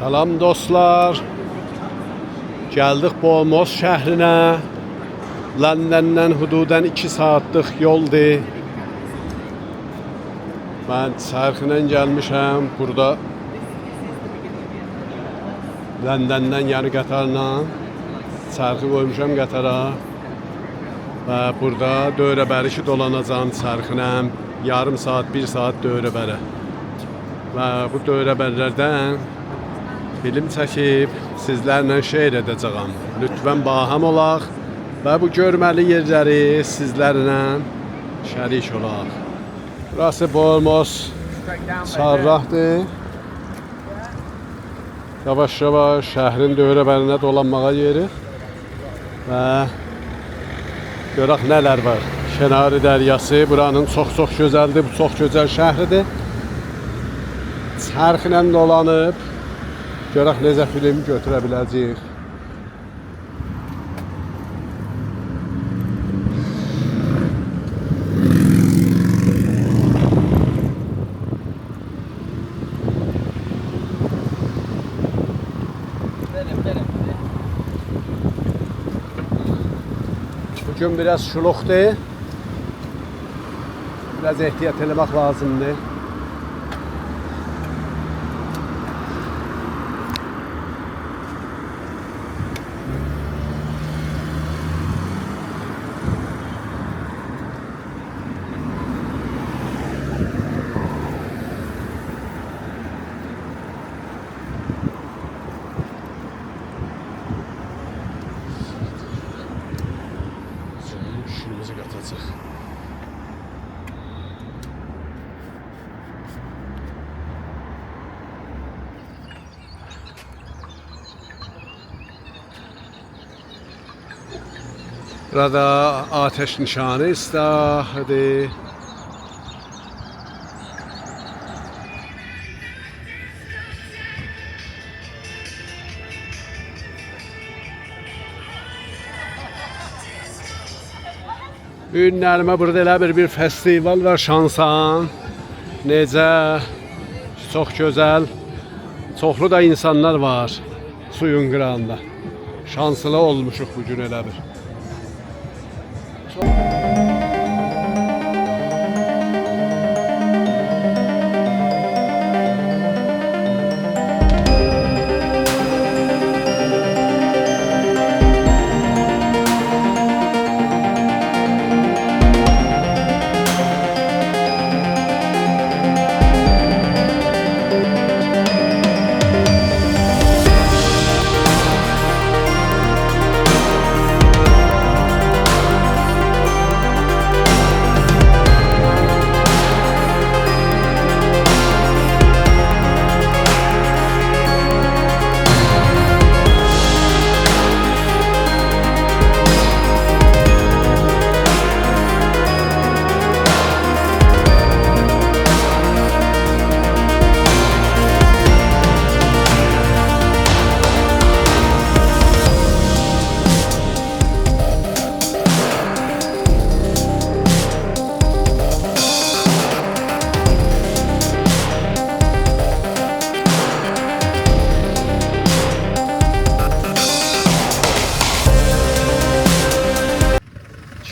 Salam dostlar. Geldik Bolmos şəhrinə. Londondan hududən 2 saatlıq yoldur. Mən sərxinə gəlmişəm. Burada Londondan yəni qatarla sərxi qoymuşam qatara. Və burada dövrəbəri ki dolanacağım sərxinəm. Yarım saat, 1 saat dövrəbəri. Və bu dövrəbərlərdən film çəkib sizlərlə şeir edəcəyəm. Lütfən baham olaq və bu görməli yerləri sizlərlə şərik olaq. Burası Bolmos Sarrahdır. Yavaş-yavaş şəhrin dövrəbərinə dolanmağa yeri və görək nələr var. Kənarı dəryası buranın çox gözəldir. Bu çox gözəl şəhridir. Sərxinə dolanıb görək necə film götürə biləcəyik. Bugün biraz şuluqdur. Biraz ehtiyat eləmək lazımdır. İşimizi qatacaq. Burada ateş nişanı istahıdır. Günlərimə burada elə bir festival var şansan. Necə? Çox gözəl. Çoxlu da insanlar var suyun qırağında. Şanslı olmuşuq bugün elə bir.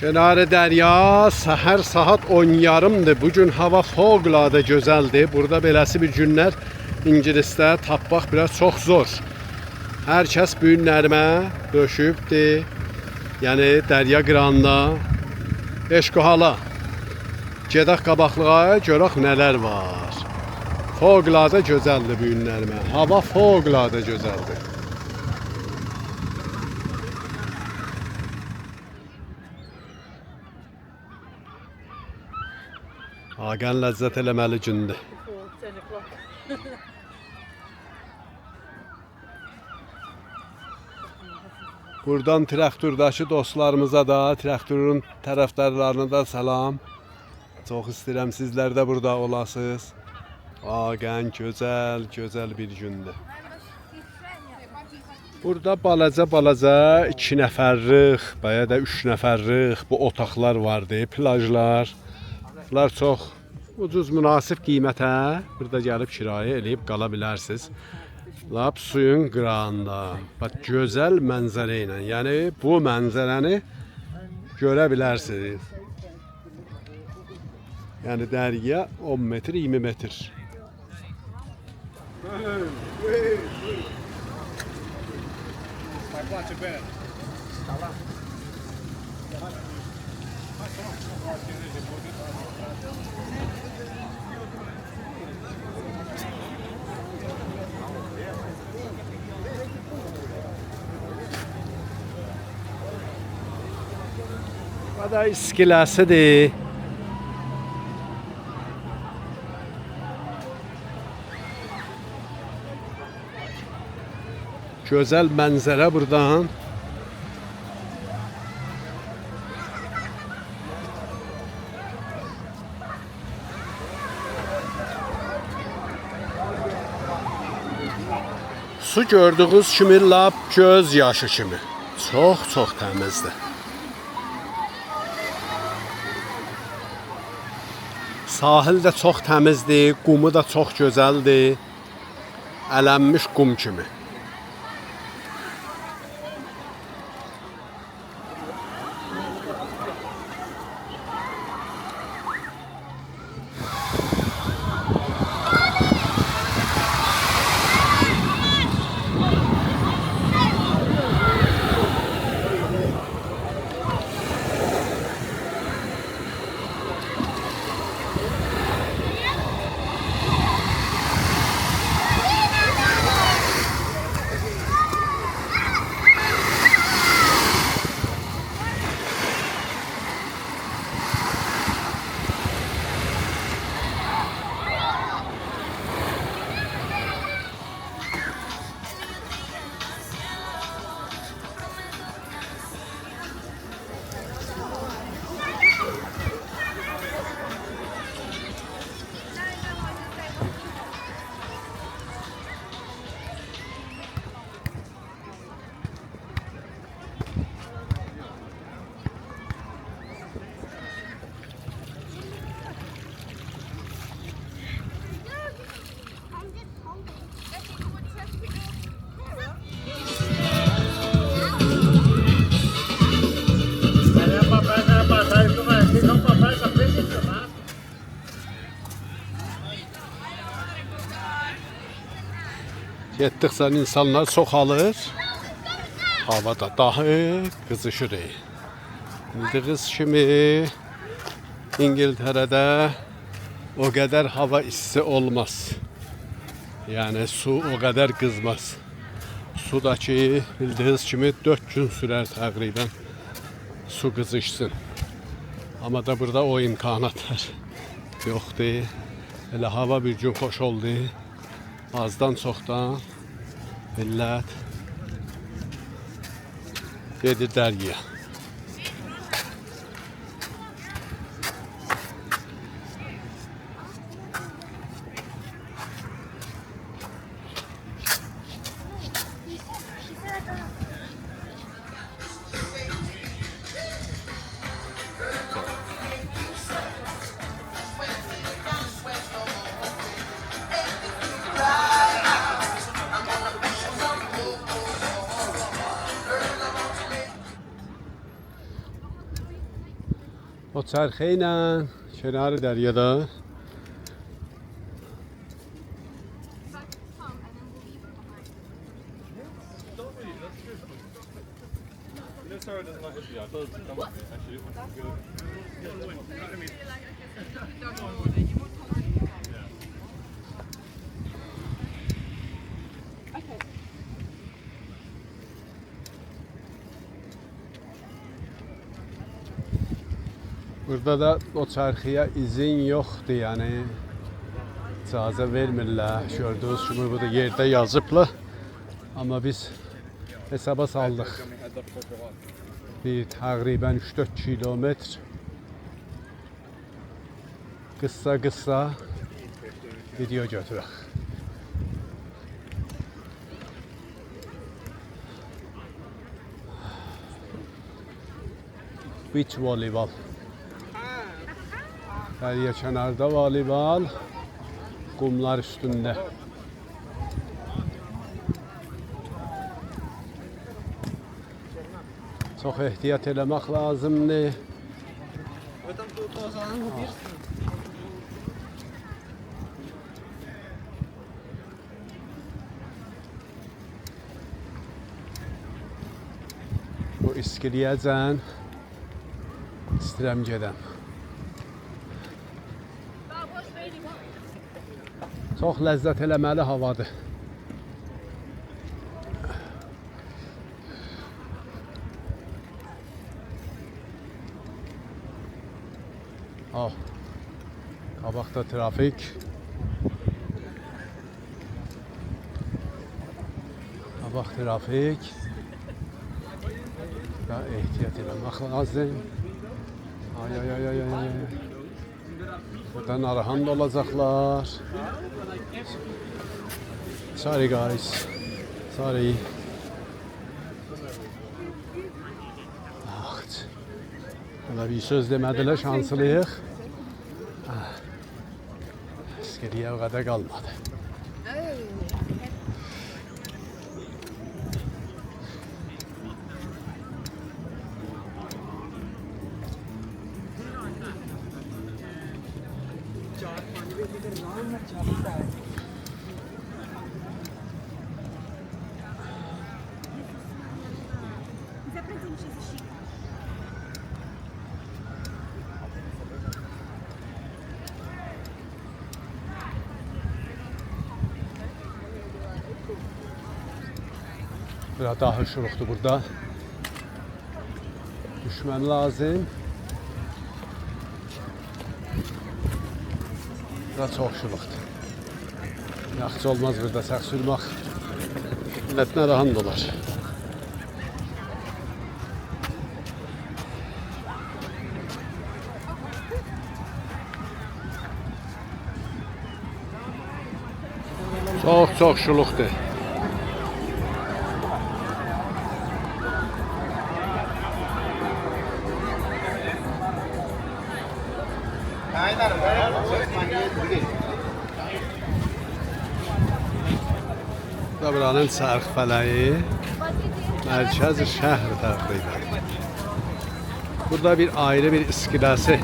Kənarı dərya səhər saat 10:30-dır. Bugün hava fövqəladə gözəldir. Burada beləsi bir günlər İngilisdə tapmaq biraz çox zor. Hər kəs bu günlərimə döşübdür. Yəni dərya qırağında eşqohala. Gedək qabaqlığa, görək nələr var. Fövqəladə gözəldir bu günlərimə. Hava fövqəladə gözəldir. Agən ləzzət eləməli gündür. Buradan traktordakı dostlarımıza da, traktörün tərəfdarlarına da salam. Çox istəyirəm sizlər də burada olasınız. Agən gözəl bir gündür. Burada balaca 2 nəfərlik, baya da 3 nəfərlik bu otaqlar vardı, plajlar. Bunlar çox ucuz, münasib qiymətə burada gəlib kirayə eləyib qala bilərsiniz. Lap suyun qırağında. Bax gözəl mənzərə ilə. Yəni bu mənzərəni görə bilərsiniz. Yəni dərya 10 metr, 20 metr. Bu da iskeləsidir. Gözəl mənzərə buradan. Su gördüğünüz kimi lap göz yaşı kimi. Çox təmizdir. Sahil də çox təmizdir, qumu da çox gözəldir. Ələnmiş qum kimi. Getdikcə insanlar çoxalır. Hava da daha qızışır. Bildiyiniz kimi İngiltərədə o qədər hava isti olmaz. Yəni su o qədər qızmaz. Sudakı bildiyiniz kimi 4 gün sürər təqribən su qızışsın. Amma da burada o imkanatlar yoxdur. Elə hava bir gün xoş oldu. Azdan çoxdan millət gedir dəryaya. O çərxəylə kənarı dəryada burada da o çarxıya izin yoxdur, yəni icazə vermirlər. Gördüyünüz kimi burada yerdə yazıblar. Amma biz hesaba saldıq. Bir təqribən 3-4 kilometr qısa video götürək. Beach voleybol. Dərya kənarda voleybol, qumlar üstündə. Çox ehtiyat eləmək lazımdır. Bu İskiliyəcən istəyirəm gedəm. Çox ləzzət eləməli havadır. Qabaqda trafik. Qabaq trafik. Ya ehtiyat eləmək lazım. Ay. Burada narahat olacaqlar. Sorry guys. Sorry. Hələ bir söz demədilər, şanslıyıq. İskiliyə o qədər qalmadı. Biraz daha şuruqdur burada. Düşmem lazım. Biraz çox şuruqdur. Yaxşı olmaz burada sağ sürmək. Millətinə rahat olar. Çox şuluqdur. Buranın çarx fələyi mərkəz şəhər tərəfindədir. Burada bir ayrı bir iskiləsi.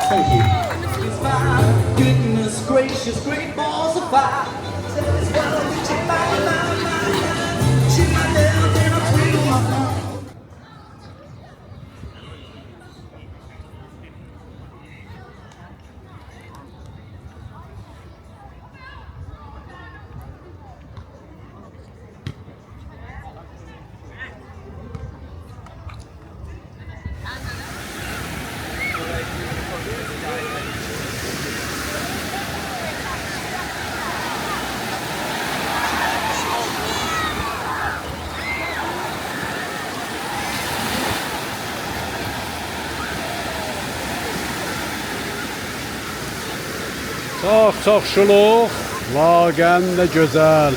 Thank you. Goodness gracious, great balls of fire. Çox şuluq, laqəm də gözəl.